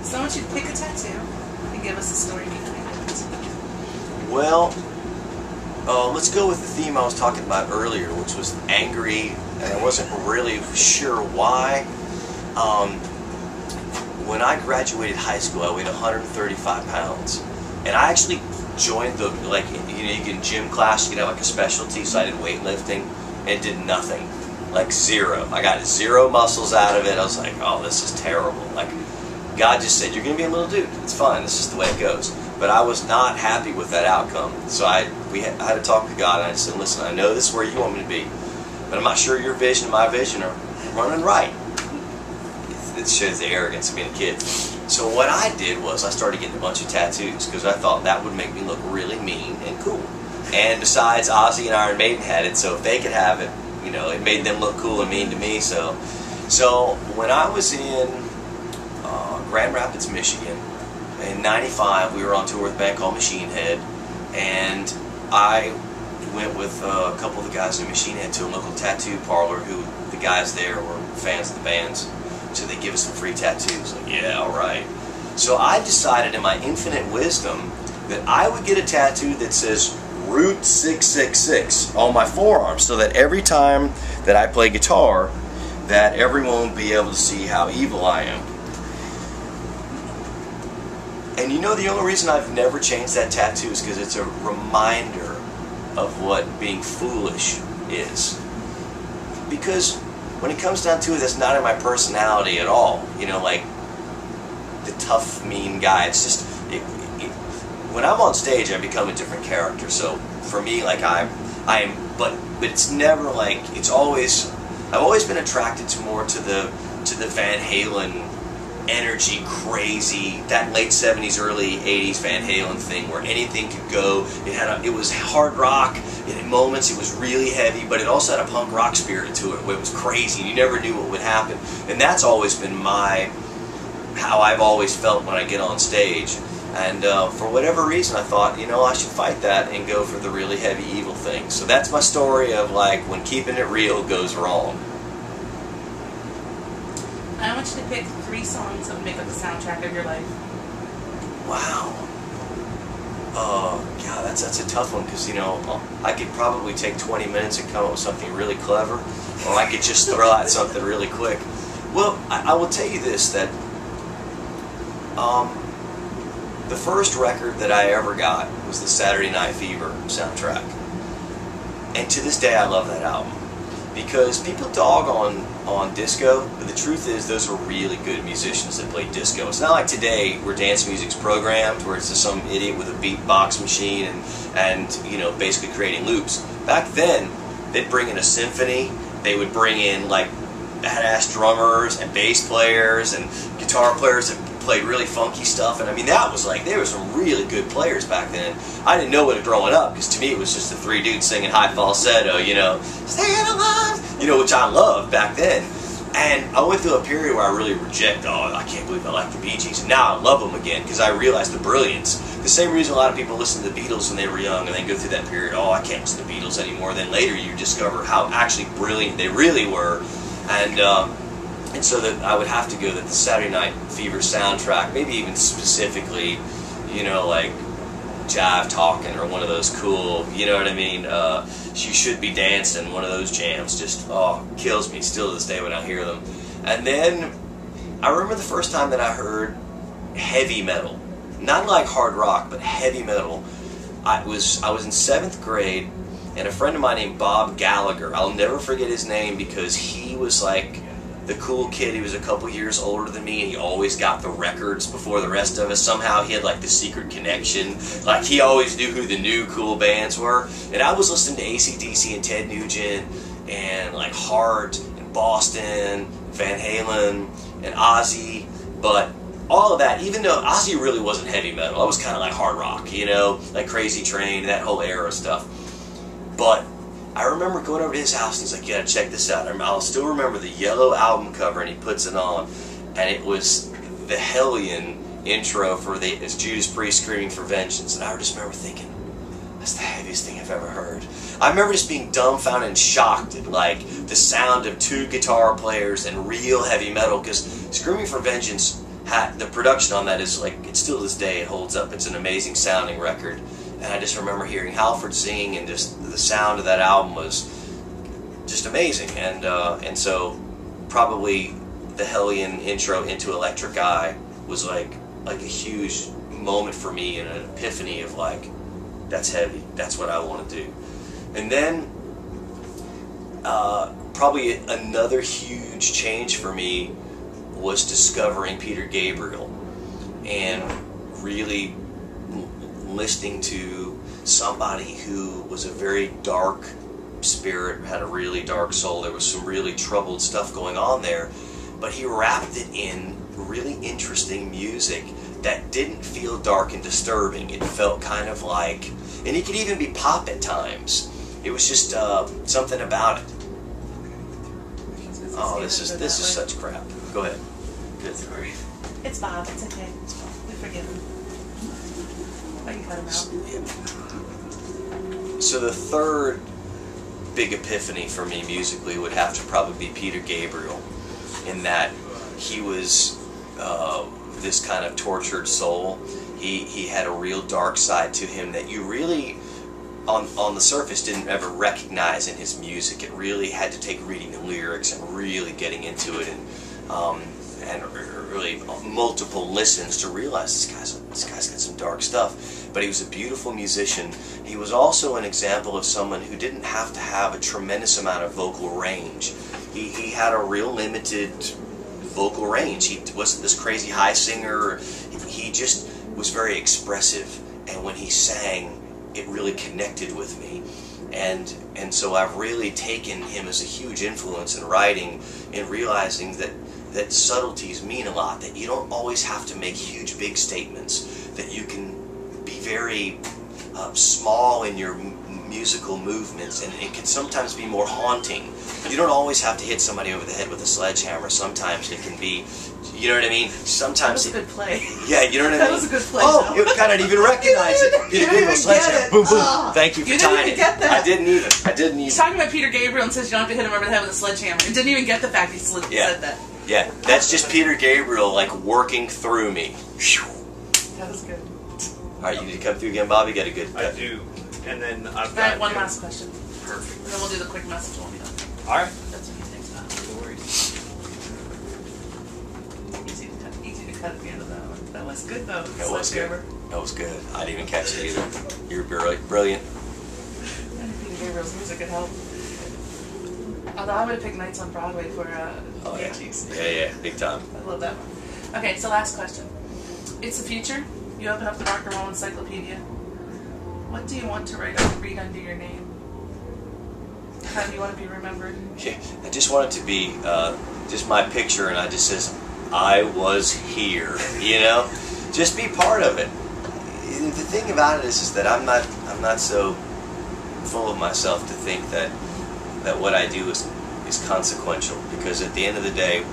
So I want you to pick a tattoo and give us a story behind it. Well, let's go with the theme I was talking about earlier, which was angry, and I wasn't really sure why. When I graduated high school, I weighed 135 pounds, and I actually joined the, like, you know, you can gym class, you can have like a specialty, so I did weightlifting, and it did nothing, like zero. I got zero muscles out of it. I was like, oh, this is terrible. Like, God just said, you're going to be a little dude. It's fine. This is the way it goes. But I was not happy with that outcome. So I had to talk to God, and I said, listen, I know this is where you want me to be, but I'm not sure your vision and my vision are running right. It shows the arrogance of being a kid. So what I did was I started getting a bunch of tattoos because I thought that would make me look really mean and cool. And besides, Ozzy and Iron Maiden had it, so if they could have it, you know, it made them look cool and mean to me. So when I was in Grand Rapids, Michigan, in '95, we were on tour with a band called Machine Head, and I went with a couple of the guys in Machine Head to a local tattoo parlor who the guys there were fans of the bands, so they give us some free tattoos. Like, yeah, all right. So I decided in my infinite wisdom that I would get a tattoo that says Route 666 on my forearm, so that every time that I play guitar, that everyone will be able to see how evil I am. And you know, the only reason I've never changed that tattoo is because it's a reminder of what being foolish is. Because when it comes down to it, that's not in my personality at all. You know, like the tough, mean guy. It's just, when I'm on stage, I become a different character. So for me, like but it's never like, it's always, I've always been attracted to more to the Van Halen energy, crazy, that late 70s, early 80s Van Halen thing where anything could go. It was hard rock, and in moments it was really heavy, but it also had a punk rock spirit to it where it was crazy. You never knew what would happen. And that's always been how I've always felt when I get on stage. And for whatever reason, I thought, you know, I should fight that and go for the really heavy, evil thing. So that's my story of, like, when keeping it real goes wrong. I want you to pick 3 songs that would make up the soundtrack of your life. Wow. God, that's a tough one, because, you know, I could probably take 20 minutes and come up with something really clever, or I could just throw out something really quick. Well, I will tell you this, that the first record that I ever got was the Saturday Night Fever soundtrack. And to this day, I love that album. Because people dog on disco, but the truth is those were really good musicians that played disco. It's not like today where dance music's programmed, where it's just some idiot with a beatbox machine and you know, basically creating loops. Back then, they'd bring in a symphony, they would bring in like badass drummers and bass players and guitar players that played really funky stuff, and I mean, that was like, there were some really good players back then. I didn't know it growing up, because to me it was just the 3 dudes singing high falsetto, you know, staying alive, you know, which I loved back then. And I went through a period where I really I can't believe I like the Bee Gees, and now I love them again, because I realized the brilliance. The same reason a lot of people listen to the Beatles when they were young, and then go through that period, oh, I can't listen to the Beatles anymore. Then later you discover how actually brilliant they really were. And so that I would have to go that the Saturday Night Fever soundtrack, maybe even specifically, you know, like Jive Talking or one of those cool, you know what I mean, You Should Be Dancing, one of those jams, just, oh, kills me still to this day when I hear them. And then I remember the first time that I heard heavy metal, not like hard rock, but heavy metal. I was in 7th grade, and a friend of mine named Bob Gallagher, I'll never forget his name, because he was like the cool kid. He was a couple years older than me, and he always got the records before the rest of us. Somehow he had like the secret connection. Like, he always knew who the new cool bands were. And I was listening to AC/DC and Ted Nugent and like Heart and Boston, Van Halen and Ozzy. But all of that, even though Ozzy really wasn't heavy metal, I was kind of like hard rock, you know, like Crazy Train, that whole era of stuff. But I remember going over to his house, and he's like, yeah, check this out. I'll still remember the yellow album cover, and he puts it on, and it was the Hellion intro for it's Judas Priest screaming for vengeance. And I just remember thinking, that's the heaviest thing I've ever heard. I remember just being dumbfounded and shocked at like the sound of 2 guitar players and real heavy metal, because Screaming for Vengeance the production on that is like, it's still to this day, it holds up. It's an amazing sounding record. And I just remember hearing Halford sing, and just the sound of that album was just amazing. And so probably the Hellion intro into Electric Eye was like a huge moment for me, and an epiphany of like, that's heavy, that's what I want to do. And then probably another huge change for me was discovering Peter Gabriel, and really listening to somebody who was a very dark spirit, had a really dark soul. There was some really troubled stuff going on there, but he wrapped it in really interesting music that didn't feel dark and disturbing. It felt kind of like, and it could even be pop at times. It was just something about it. Oh, this is such crap. Go ahead. Good. Sorry. It's Bob. It's okay. We forgive him. I can cut him out. So the third big epiphany for me musically would have to probably be Peter Gabriel, in that he was this kind of tortured soul. He had a real dark side to him that you really, on the surface, didn't ever recognize in his music. It really had to take reading the lyrics and really getting into it, and really multiple listens to realize this guy's got some dark stuff. But he was a beautiful musician. He was also an example of someone who didn't have to have a tremendous amount of vocal range. He had a real limited vocal range. He wasn't this crazy high singer. He just was very expressive, and when he sang, it really connected with me. And so I've really taken him as a huge influence in writing, and realizing that subtleties mean a lot, that you don't always have to make huge big statements, that you can be very small in your musical movements, and it can sometimes be more haunting. You don't always have to hit somebody over the head with a sledgehammer. Sometimes it can be, you know what I mean? Sometimes that was a good play. Yeah, you know what I mean? That was a good play. Oh, you kind of even recognize it. You didn't even get it. Boom, boom. Oh, Thank you for you didn't tying even it. get that. I didn't even. He's talking about Peter Gabriel and says you don't have to hit him over the head with a sledgehammer. And didn't even get the fact he said that. Yeah, that's just Peter Gabriel like working through me. That was good. All right, you need to come through again, Bobby. Got a good. I do, and then I've got. I have one last question. Perfect. And then we'll do the quick message when we're done. All right. That's what he thinks about. No worries. Easy to cut at the end of that one. That was good though. That was good. That was good. I didn't even catch it either. You're brilliant. Peter Gabriel's music could help. Although I would have picked Nights on Broadway for Yankees. Yeah, big time. I love that one. Okay, so last question. It's the future. You open up the Rock and Roll Encyclopedia. What do you want to read under your name? How do you want to be remembered? Yeah, I just want it to be just my picture, and I just says, I was here, you know? Just be part of it. The thing about it is that I'm not so full of myself to think that what I do is consequential, because at the end of the day,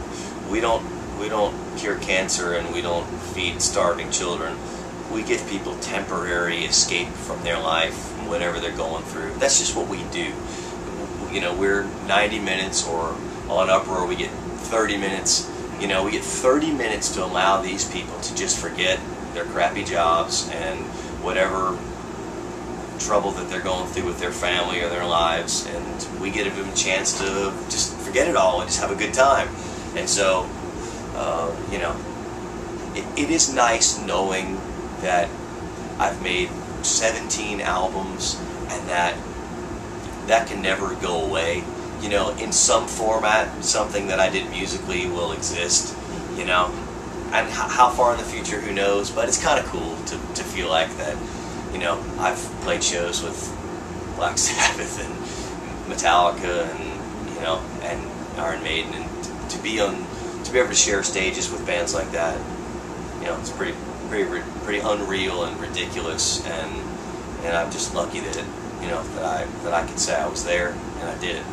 we don't cure cancer, and we don't feed starving children. We give people temporary escape from their life, from whatever they're going through. That's just what we do. You know, we're 90 minutes, or on Uproar we get 30 minutes. You know, we get 30 minutes to allow these people to just forget their crappy jobs and whatever trouble that they're going through with their family or their lives, and we give them a chance to just forget it all and just have a good time. And so, you know, it is nice knowing that I've made 17 albums, and that can never go away. You know, in some format, something that I did musically will exist, you know. And how far in the future, who knows, but it's kind of cool to feel like that, you know, I've played shows with Black Sabbath and Metallica and, you know, and Iron Maiden, and to be able to share stages with bands like that, you know, it's pretty unreal and ridiculous, and I'm just lucky that that I could say I was there and I did it.